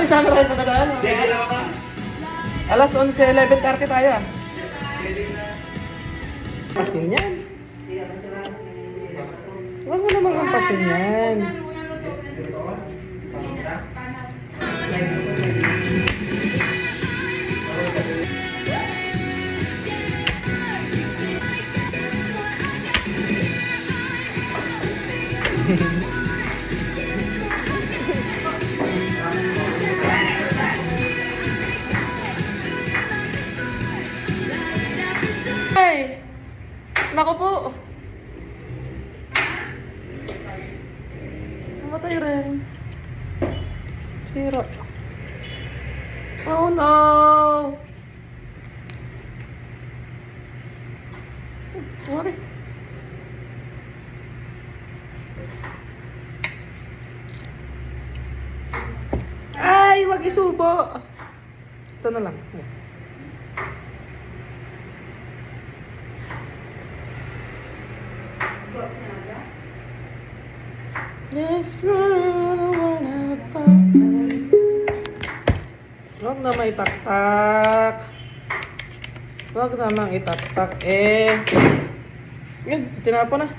may summer tayo pagkadaan. Ready na ka? Alas 11, 11:30 tayo ah. Pasin yan. Huwag mo namang hampasin yan. Ay! Naku po! Namatay rin. Sira. Oh no! Sorry. Ay! Wag isubo! Ito na lang. Yes, I wanna find. Huwag na may taktak. Huwag namang itaktak eh. Yan, tinapon na.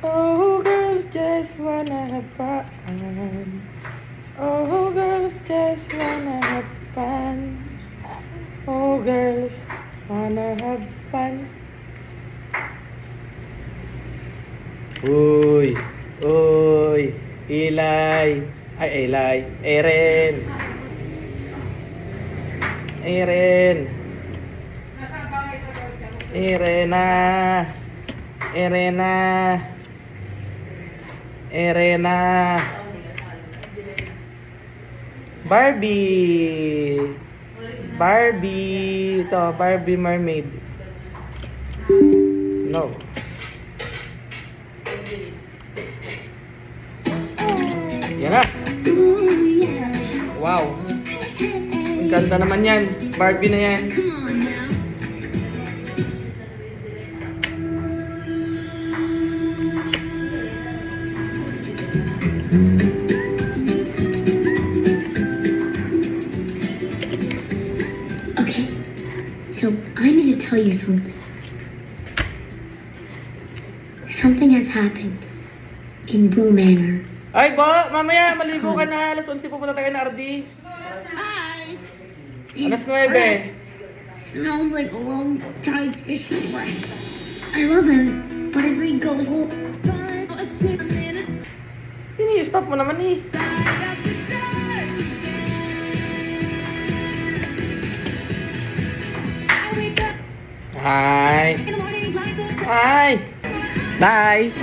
Oh, girls just wanna have fun. Oh, girls just wanna have fun. Oh, girls wanna have fun. Uy, uy, Ilay, ay Ilay, Eren, Eren, Erena, Erena, Erena, Barbie, Barbie, ito, Barbie mermaid. No. Yan na. Wow. Ang ganda naman yan. Barbie na yan. Okay, so I'm going to tell you something. Something has happened in Boo Manor. Ay, Bo! Mamaya, maligo ka na. Alas 11 pupunta tayo na RD. Hi! Alas 9. Smells like a long-dried fish flesh. I love him, but as we go home... Ini-stop mo naman eh. Hi! Hi! Bye!